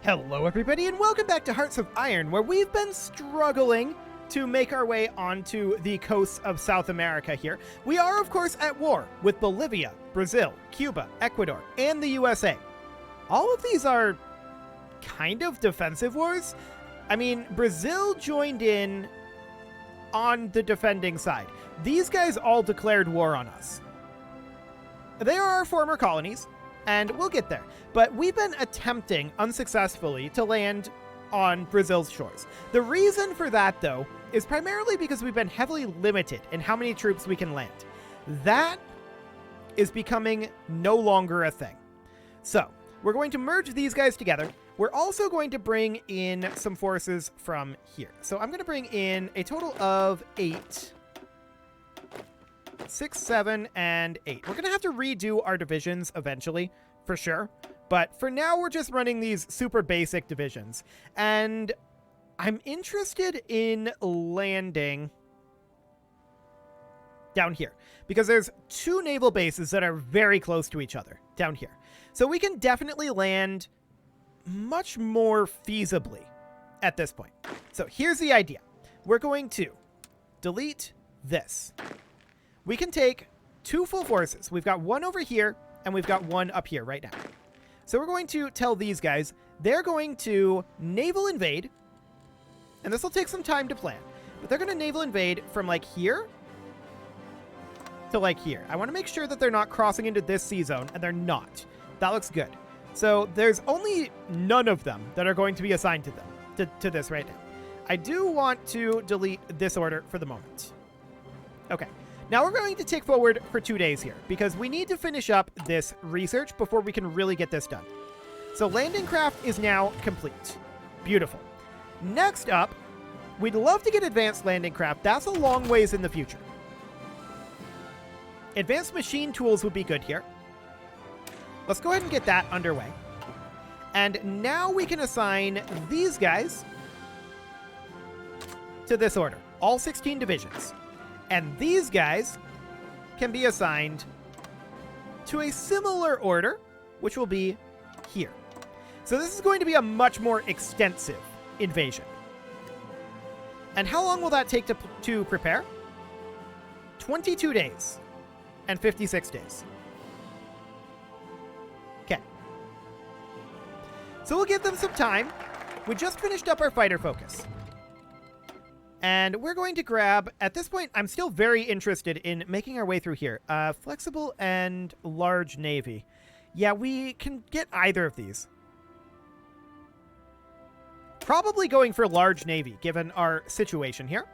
Hello everybody and welcome back to Hearts of Iron, where we've been struggling to make our way onto the coasts of South America here. We are of course at war with Bolivia, Brazil, Cuba, Ecuador, and the USA. All of these are kind of defensive wars. I mean, Brazil joined in on the defending side. These guys all declared war on us. They are our former colonies, and we'll get there. But we've been attempting unsuccessfully to land on Brazil's shores. The reason for that, though, is primarily because we've been heavily limited in how many troops we can land. That is becoming no longer a thing. So, we're going to merge these guys together. We're also going to bring in some forces from here. So I'm going to bring in a total of 8. 6, 7, and 8. We're going to have to redo our divisions eventually, for sure. But for now, we're just running these super basic divisions. And I'm interested in landing down here, because there's 2 naval bases that are very close to each other down here. So we can definitely land much more feasibly at this point. So here's the idea. We're going to delete this. We can take 2 full forces. We've got 1 over here, and we've got 1 up here right now. So we're going to tell these guys they're going to naval invade, and this will take some time to plan, but they're going to naval invade from like here to like here. I want to make sure that they're not crossing into this sea zone, and they're not. That looks good. So there's only none of them that are going to be assigned to them, to this right now. I do want to delete this order for the moment. Okay. Now we're going to take forward for 2 days here, because we need to finish up this research before we can really get this done. So landing craft is now complete. Beautiful. Next up, we'd love to get advanced landing craft. That's a long ways in the future. Advanced machine tools would be good here. Let's go ahead and get that underway. And now we can assign these guys to this order. All 16 divisions. And these guys can be assigned to a similar order, which will be here. So this is going to be a much more extensive invasion. And how long will that take to prepare? 22 days and 56 days. Okay. So we'll give them some time. We just finished up our fighter focus. And we're going to grab, at this point, I'm still very interested in making our way through here. Flexible and large navy. Yeah, we can get either of these. Probably going for large navy, given our situation here.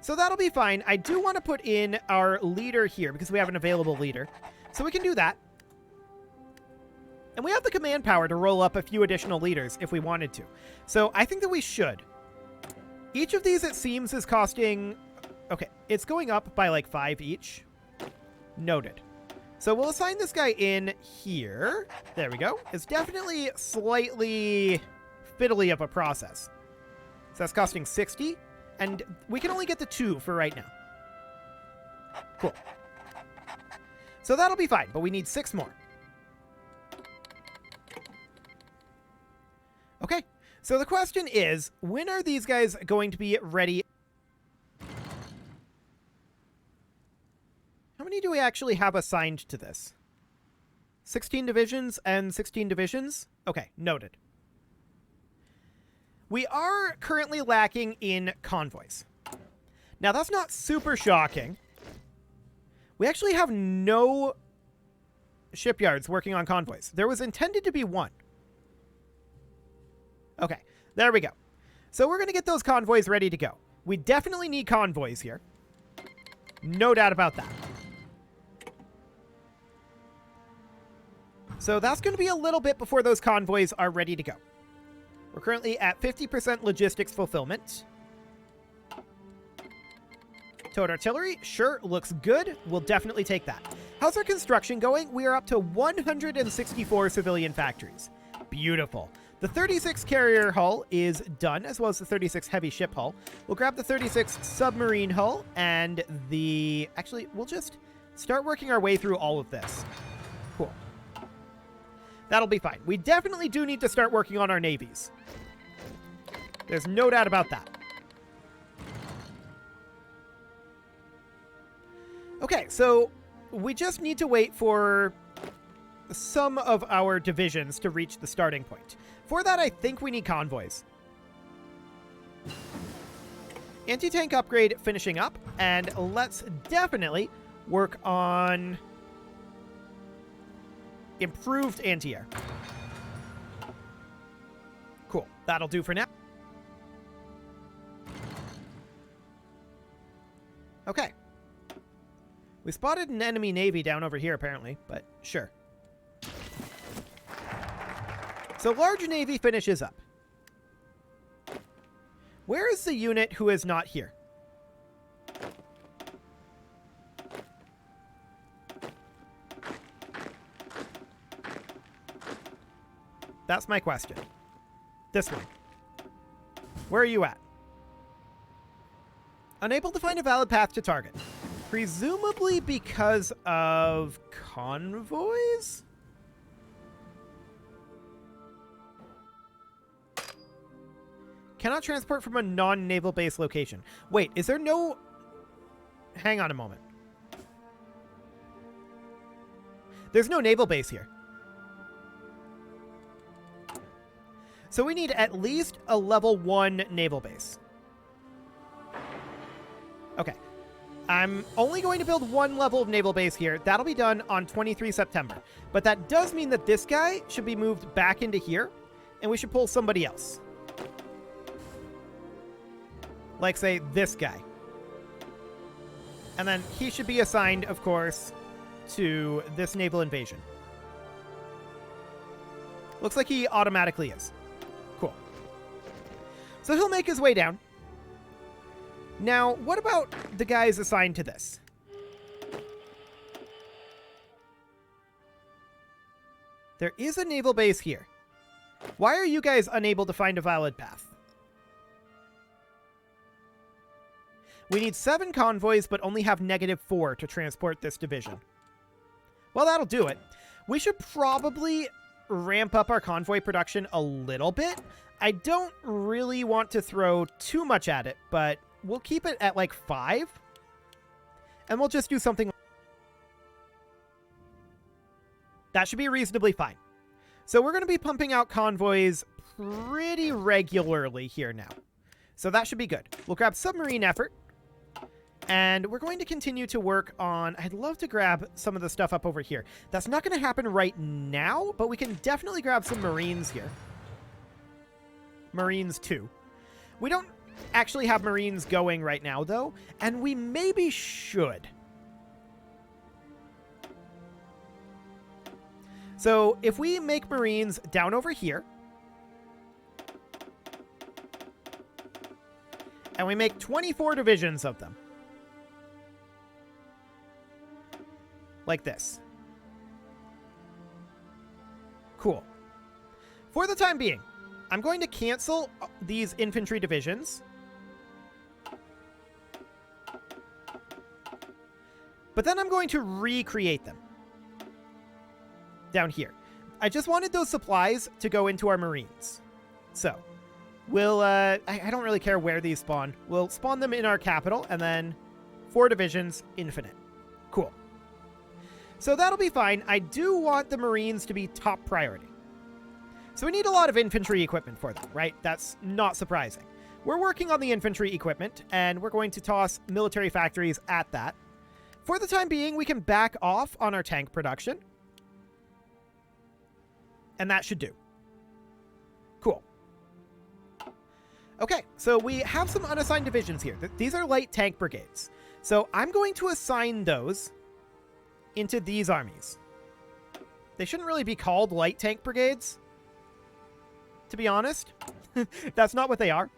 So that'll be fine. I do want to put in our leader here, because we have an available leader. So we can do that. And we have the command power to roll up a few additional leaders if we wanted to. So I think that we should. Each of these, it seems, is costing... Okay, it's going up by like 5 each. Noted. So we'll assign this guy in here. There we go. It's definitely slightly fiddly of a process. So that's costing 60. And we can only get the 2 for right now. Cool. So that'll be fine, but we need 6 more. Okay. So the question is, when are these guys going to be ready? How many do we actually have assigned to this? 16 divisions and 16 divisions? Okay, noted. We are currently lacking in convoys. Now, that's not super shocking. We actually have no shipyards working on convoys. There was intended to be 1. Okay, there we go. So we're going to get those convoys ready to go. We definitely need convoys here. No doubt about that. So that's going to be a little bit before those convoys are ready to go. We're currently at 50% logistics fulfillment. Towed artillery, sure, looks good. We'll definitely take that. How's our construction going? We are up to 164 civilian factories. Beautiful. The 36 carrier hull is done, as well as the 36 heavy ship hull. We'll grab the 36 submarine hull and the... Actually, we'll just start working our way through all of this. Cool. That'll be fine. We definitely do need to start working on our navies. There's no doubt about that. Okay, so we just need to wait for some of our divisions to reach the starting point. For that, I think we need convoys. Anti-tank upgrade finishing up, and let's definitely work on improved anti-air. Cool. That'll do for now. Okay. We spotted an enemy navy down over here, apparently, but sure. So large navy finishes up. Where is the unit who is not here? That's my question. This one. Where are you at? Unable to find a valid path to target. Presumably because of convoys? Cannot transport from a non-naval base location. Wait, is there no... Hang on a moment. There's no naval base here. So we need at least a level 1 naval base. Okay. I'm only going to build one level of naval base here. That'll be done on 23 September. But that does mean that this guy should be moved back into here, and we should pull somebody else. Like, say, this guy. And then he should be assigned, of course, to this naval invasion. Looks like he automatically is. Cool. So he'll make his way down. Now, what about the guys assigned to this? There is a naval base here. Why are you guys unable to find a valid path? We need 7 convoys, but only have -4 to transport this division. Well, that'll do it. We should probably ramp up our convoy production a little bit. I don't really want to throw too much at it, but we'll keep it at like 5. And we'll just do something. That should be reasonably fine. So we're going to be pumping out convoys pretty regularly here now. So that should be good. We'll grab submarine effort. And we're going to continue to work on... I'd love to grab some of the stuff up over here. That's not going to happen right now, but we can definitely grab some Marines here. Marines 2. We don't actually have Marines going right now, though, and we maybe should. So if we make Marines down over here, and we make 24 divisions of them, like this. Cool. For the time being, I'm going to cancel these infantry divisions. But then I'm going to recreate them. Down here. I just wanted those supplies to go into our Marines. So, we'll, I don't really care where these spawn. We'll spawn them in our capital, and then 4 divisions, infinite. Cool. So that'll be fine. I do want the Marines to be top priority. So we need a lot of infantry equipment for them, right? That's not surprising. We're working on the infantry equipment, and we're going to toss military factories at that. For the time being, we can back off on our tank production. And that should do. Cool. Okay, so we have some unassigned divisions here. These are light tank brigades. So I'm going to assign those into these armies. They shouldn't really be called light tank brigades, to be honest. That's not what they are.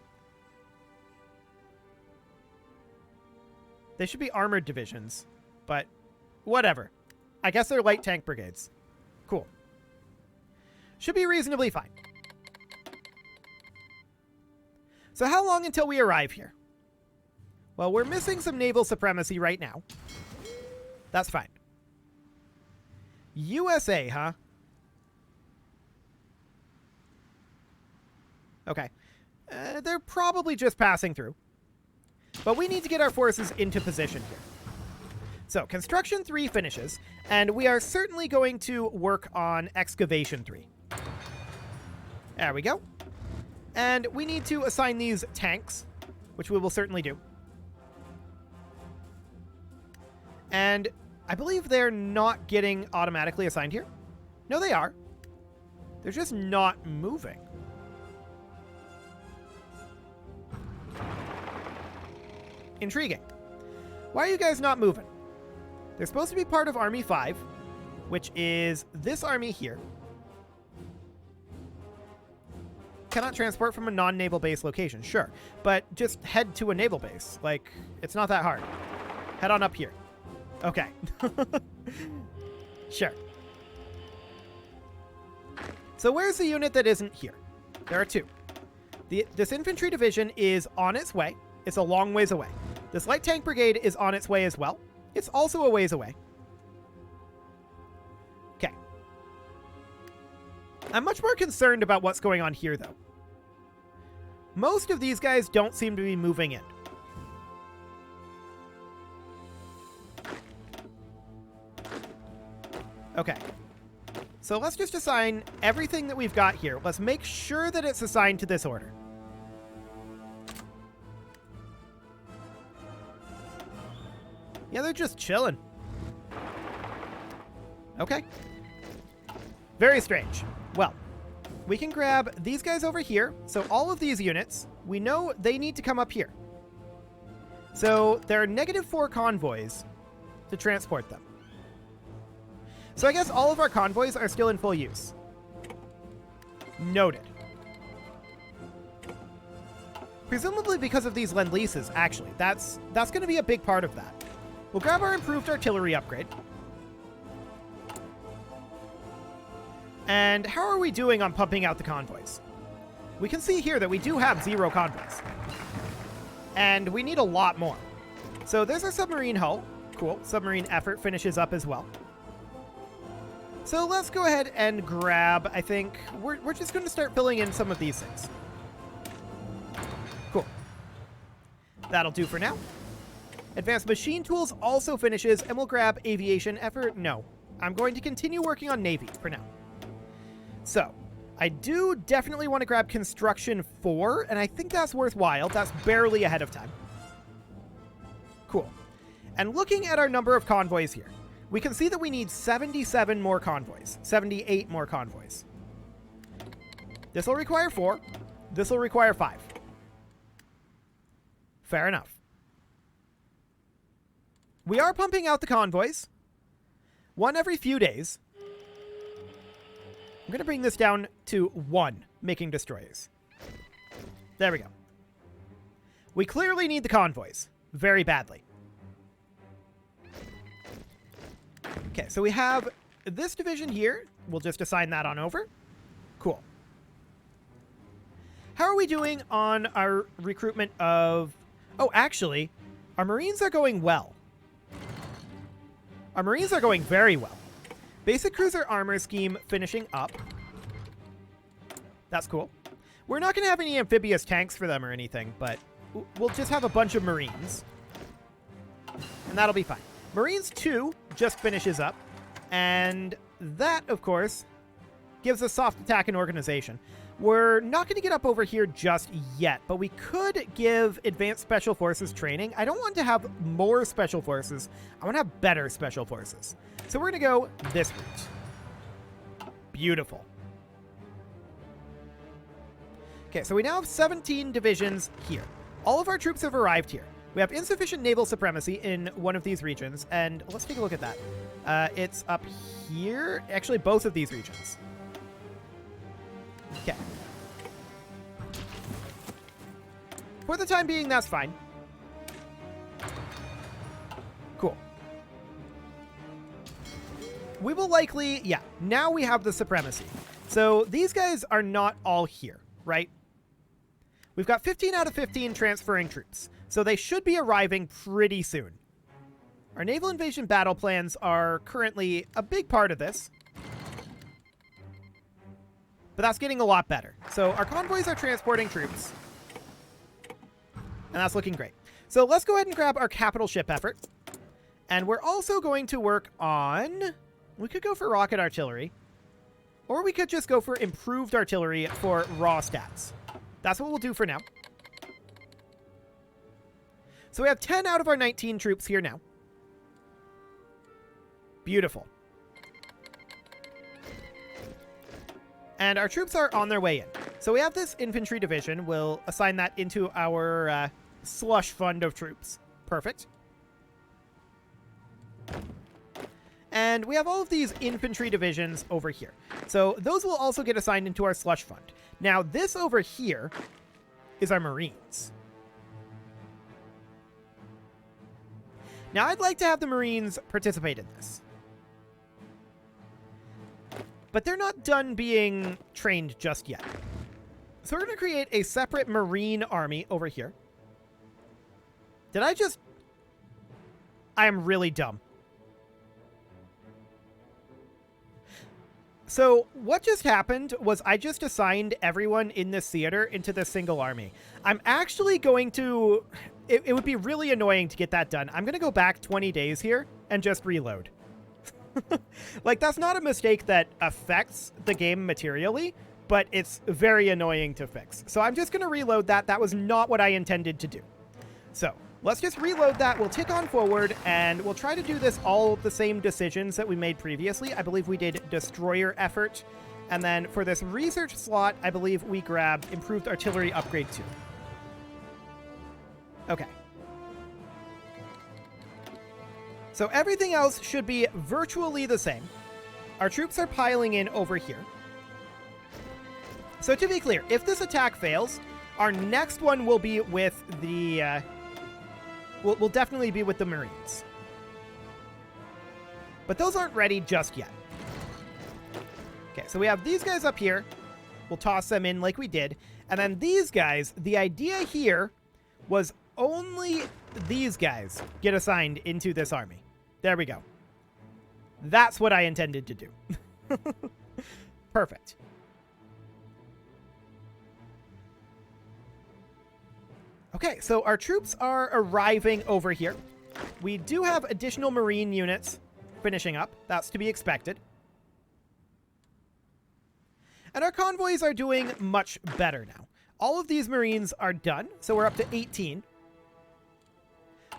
They should be armored divisions, but whatever. I guess they're light tank brigades. Cool. Should be reasonably fine. So how long until we arrive here? Well, we're missing some naval supremacy right now. That's fine. USA, huh? Okay. They're probably just passing through. But we need to get our forces into position here. So, Construction 3 finishes, and we are certainly going to work on Excavation 3. There we go. And we need to assign these tanks, which we will certainly do. And I believe they're not getting automatically assigned here. No, they are. They're just not moving. Intriguing. Why are you guys not moving? They're supposed to be part of Army 5, which is this army here. Cannot transport from a non-naval base location. Sure, but just head to a naval base. Like, it's not that hard. Head on up here. Okay. Sure. So where's the unit that isn't here? There are two. This infantry division is on its way. It's a long ways away. This light tank brigade is on its way as well. It's also a ways away. Okay. I'm much more concerned about what's going on here, though. Most of these guys don't seem to be moving in. Okay. So let's just assign everything that we've got here. Let's make sure that it's assigned to this order. Yeah, they're just chilling. Okay. Very strange. Well, we can grab these guys over here. So all of these units, we know they need to come up here. So there are -4 convoys to transport them. So I guess all of our convoys are still in full use. Noted. Presumably because of these Lend-Leases, actually. That's going to be a big part of that. We'll grab our improved artillery upgrade. And how are we doing on pumping out the convoys? We can see here that we do have 0 convoys. And we need a lot more. So there's our submarine hull. Cool. Submarine effort finishes up as well. So let's go ahead and grab, I think, we're just going to start filling in some of these things. Cool. That'll do for now. Advanced machine tools also finishes, and we'll grab aviation effort. No, I'm going to continue working on Navy for now. So, I do definitely want to grab construction 4, and I think that's worthwhile. That's barely ahead of time. Cool. And looking at our number of convoys here, we can see that we need 77 more convoys, 78 more convoys. This will require 4. This will require 5. Fair enough. We are pumping out the convoys. 1 every few days. I'm going to bring this down to 1, making destroyers. There we go. We clearly need the convoys. Very badly. Okay, so we have this division here. We'll just assign that on over. Cool. How are we doing on our recruitment of... Oh, actually, our Marines are going well. Our Marines are going very well. Basic cruiser armor scheme finishing up. That's cool. We're not going to have any amphibious tanks for them or anything, but we'll just have a bunch of Marines. And that'll be fine. Marines 2 just finishes up. And that, of course, gives us soft attack and organization. We're not going to get up over here just yet, but we could give advanced special forces training. I don't want to have more special forces. I want to have better special forces. So we're going to go this route. Beautiful. Okay, so we now have 17 divisions here. All of our troops have arrived here. We have insufficient naval supremacy in one of these regions, and let's take a look at that. It's up here. Actually, both of these regions. Okay. For the time being, that's fine. Cool. We will likely... Yeah, now we have the supremacy. So these guys are not all here, right? We've got 15 out of 15 transferring troops. So they should be arriving pretty soon. Our naval invasion battle plans are currently a big part of this. but that's getting a lot better. So our convoys are transporting troops, and that's looking great. So let's go ahead and grab our capital ship effort. And we're also going to work on... We could go for rocket artillery, or we could just go for improved artillery for raw stats. That's what we'll do for now. So we have 10 out of our 19 troops here now. Beautiful. And our troops are on their way in. So we have this infantry division. We'll assign that into our slush fund of troops. Perfect. And we have all of these infantry divisions over here. So those will also get assigned into our slush fund. Now, this over here is our Marines. Now, I'd like to have the Marines participate in this. But they're not done being trained just yet. So we're going to create a separate Marine army over here. Did I just... I am really dumb. So what just happened was I just assigned everyone in this theater into this single army. I'm actually going to... It would be really annoying to get that done. I'm going to go back 20 days here and just reload. Like, that's not a mistake that affects the game materially, but it's very annoying to fix. So I'm just going to reload that. That was not what I intended to do. So let's just reload that. We'll tick on forward, and we'll try to do this all the same decisions that we made previously. I believe we did destroyer effort. And then for this research slot, I believe we grabbed improved artillery upgrade 2. Okay. So everything else should be virtually the same. Our troops are piling in over here. So to be clear, if this attack fails, our next one will be with the... will definitely be with the Marines. But those aren't ready just yet. Okay, so we have these guys up here. We'll toss them in like we did. And then these guys, the idea here was only these guys get assigned into this army. There we go. That's what I intended to do. Perfect. Okay, so our troops are arriving over here. We do have additional Marine units finishing up. That's to be expected. And our convoys are doing much better now. All of these Marines are done, so we're up to 18.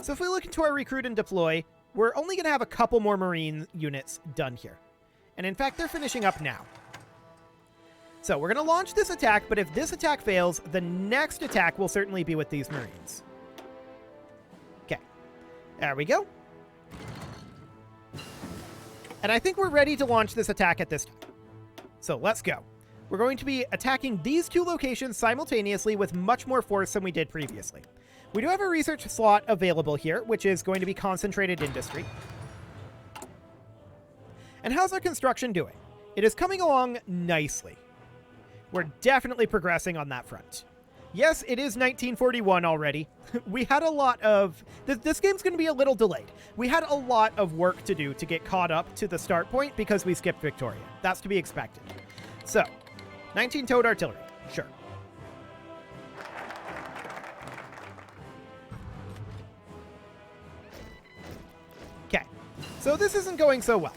So if we look into our recruit and deploy, we're only going to have a couple more Marine units done here. And in fact, they're finishing up now. So we're going to launch this attack, but if this attack fails, the next attack will certainly be with these Marines. Okay. There we go. And I think we're ready to launch this attack at this time. So let's go. We're going to be attacking these two locations simultaneously with much more force than we did previously. We do have a research slot available here, which is going to be concentrated industry. And how's our construction doing? It is coming along nicely. We're definitely progressing on that front. Yes, it is 1941 already. We had a lot of... This game's going to be a little delayed. We had a lot of work to do to get caught up to the start point because we skipped Victoria. That's to be expected. So, 19 towed artillery. Sure. Okay. So this isn't going so well.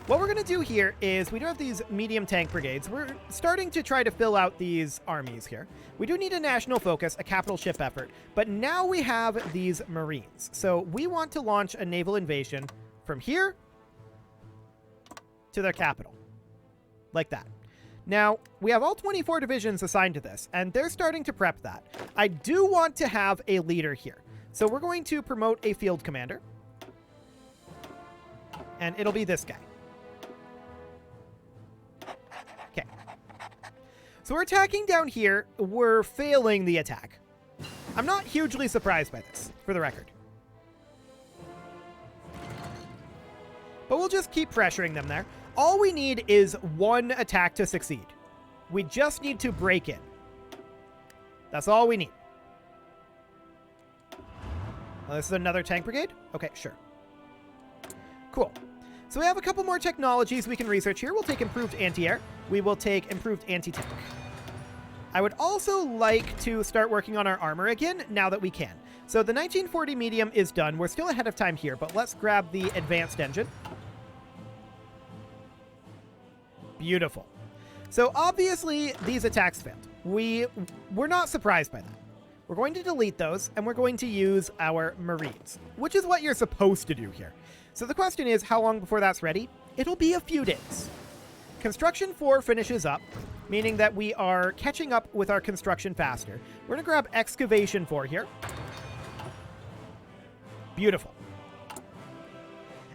What we're going to do here is we do have these medium tank brigades. We're starting to try to fill out these armies here. We do need a national focus, a capital ship effort, but now we have these Marines. So we want to launch a naval invasion from here to their capital, like that. Now, we have all 24 divisions assigned to this, and they're starting to prep that. I do want to have a leader here. So we're going to promote a field commander, and it'll be this guy. Okay. So we're attacking down here. We're failing the attack. I'm not hugely surprised by this, for the record. But we'll just keep pressuring them there. All we need is one attack to succeed. We just need to break in. That's all we need. Well, this is another tank brigade? Okay, sure. Cool. So we have a couple more technologies we can research here. We'll take improved anti-air. We will take improved anti-tank. I would also like to start working on our armor again now that we can. So the 1940 medium is done. We're still ahead of time here, but let's grab the advanced engine. Beautiful. So obviously these attacks failed. We're not surprised by that. We're going to delete those, and we're going to use our Marines, which is what you're supposed to do here. So the question is, how long before that's ready? It'll be a few days. Construction 4 finishes up, meaning that we are catching up with our construction faster. We're going to grab Excavation 4 here. Beautiful.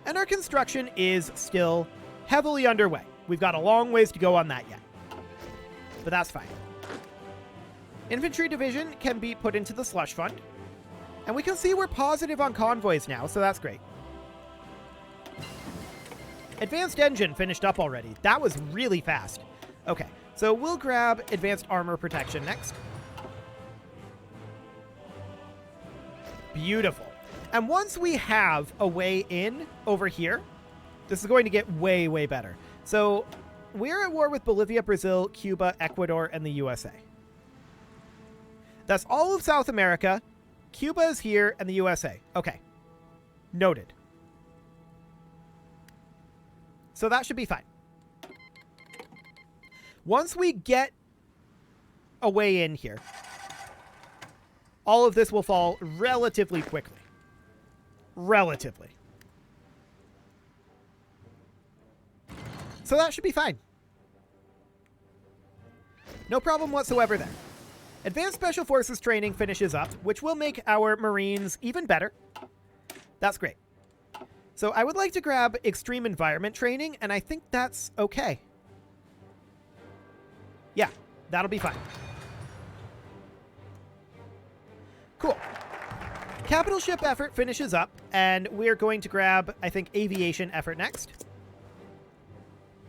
And our construction is still heavily underway. We've got a long ways to go on that yet. But that's fine. Infantry division can be put into the slush fund. And we can see we're positive on convoys now, so that's great. Advanced engine finished up already. That was really fast. Okay, so we'll grab advanced armor protection next. Beautiful. And once we have a way in over here, this is going to get way, way better. So we're at war with Bolivia, Brazil, Cuba, Ecuador, and the USA. That's all of South America. Cuba is here, and the USA. Okay. Noted. So that should be fine. Once we get a way in here, all of this will fall relatively quickly. Relatively. So that should be fine. No problem whatsoever there. Advanced Special Forces training finishes up, which will make our Marines even better. That's great. So I would like to grab Extreme Environment training, and I think that's okay. Yeah, that'll be fine. Cool. Capital Ship effort finishes up, and we're going to grab, I think, Aviation effort next.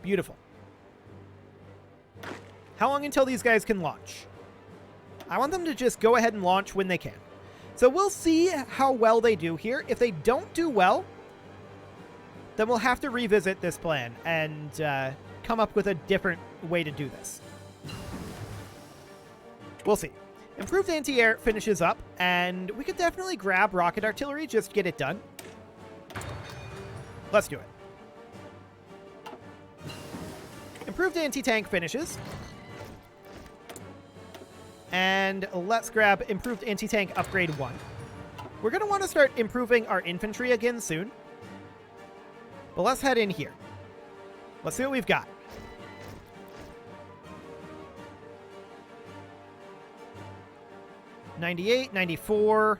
Beautiful. How long until these guys can launch? I want them to just go ahead and launch when they can. So we'll see how well they do here. If they don't do well, then we'll have to revisit this plan and come up with a different way to do this. We'll see. Improved anti-air finishes up, and we could definitely grab rocket artillery just to get it done. Let's do it. Improved anti-tank finishes. And let's grab improved anti-tank upgrade 1. We're going to want to start improving our infantry again soon. But let's head in here. Let's see what we've got. '98, '94.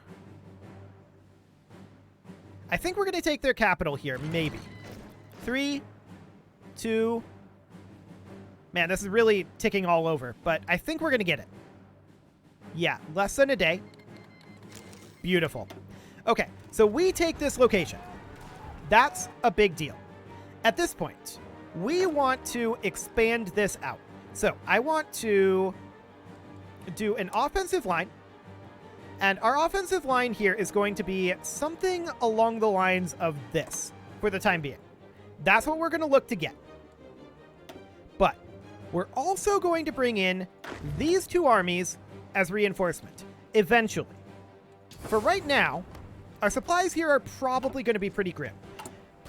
I think we're going to take their capital here, maybe. 3, 2. Man, this is really ticking all over, but I think we're going to get it. Yeah, less than a day. Beautiful. Okay, so we take this location. That's a big deal. At this point, we want to expand this out. So I want to do an offensive line. And our offensive line here is going to be something along the lines of this for the time being. That's what we're going to look to get. But we're also going to bring in these two armies as reinforcement, eventually. For right now, our supplies here are probably going to be pretty grim.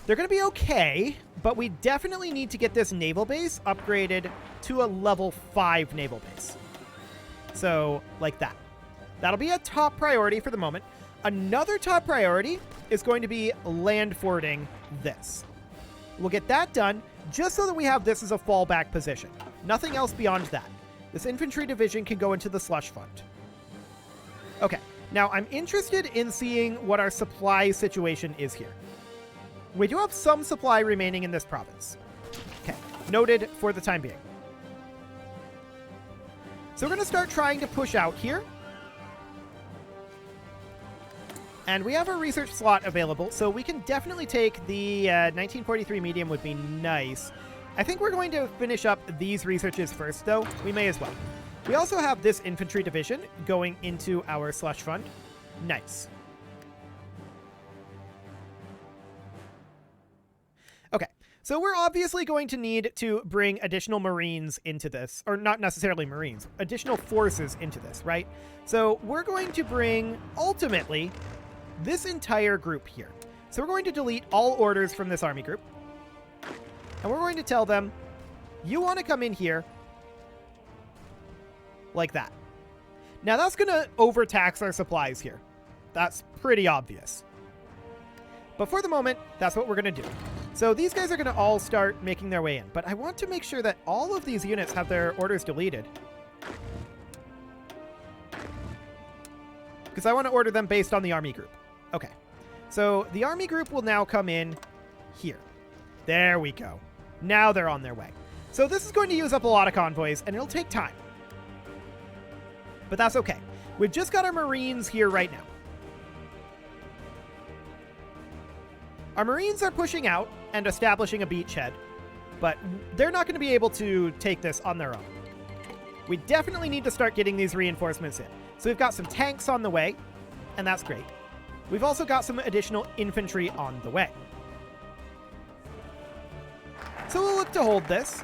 They're going to be okay, but we definitely need to get this naval base upgraded to a level 5 naval base. So, like that. That'll be a top priority for the moment. Another top priority is going to be land forwarding this. We'll get that done just so that we have this as a fallback position. Nothing else beyond that. This infantry division can go into the slush fund. Okay, now I'm interested in seeing what our supply situation is here. We do have some supply remaining in this province. Okay, noted for the time being. So we're going to start trying to push out here. And we have a research slot available, so we can definitely take the 1943 medium would be nice. I think we're going to finish up these researches first, though. We may as well. We also have this infantry division going into our slush fund. Nice. Okay, So we're obviously going to need to bring additional Marines into this, or not necessarily Marines, additional forces into this, right? So we're going to bring, ultimately, this entire group here. So we're going to delete all orders from this army group. And we're going to tell them, you want to come in here like that. Now that's going to overtax our supplies here. That's pretty obvious. But for the moment, that's what we're going to do. So these guys are going to all start making their way in. But I want to make sure that all of these units have their orders deleted. Because I want to order them based on the army group. Okay. So the army group will now come in here. There we go. Now they're on their way. So this is going to use up a lot of convoys, and it'll take time. But that's okay. We've just got our Marines here right now. Our Marines are pushing out and establishing a beachhead, but they're not going to be able to take this on their own. We definitely need to start getting these reinforcements in. So we've got some tanks on the way, and that's great. We've also got some additional infantry on the way. So we'll look to hold this,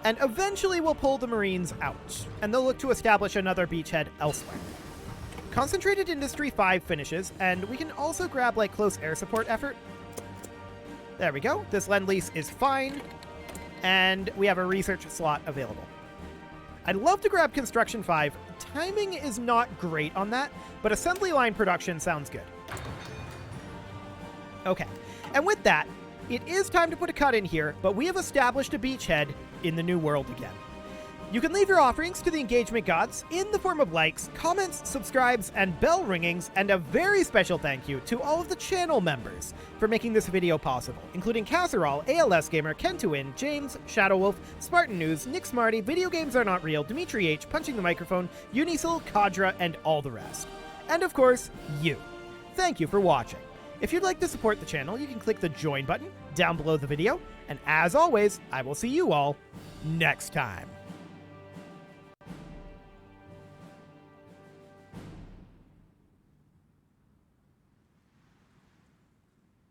and eventually we'll pull the Marines out, and they'll look to establish another beachhead elsewhere. Concentrated Industry 5 finishes, and we can also grab like close air support effort. There we go. This Lend-Lease is fine, and we have a research slot available. I'd love to grab Construction 5. Timing is not great on that, but assembly line production sounds good. Okay, and with that, it is time to put a cut in here, but we have established a beachhead in the New World again. You can leave your offerings to the engagement gods in the form of likes, comments, subscribes, and bell ringings, and a very special thank you to all of the channel members for making this video possible, including Casserole, ALS Gamer, Kentuin, James, Shadowwolf, Spartan News, Nick Smarty, Video Games Are Not Real, Dimitri H, Punching the Microphone, Unisil, Kadra, and all the rest. And of course, you. Thank you for watching. If you'd like to support the channel, you can click the join button down below the video, and as always, I will see you all next time.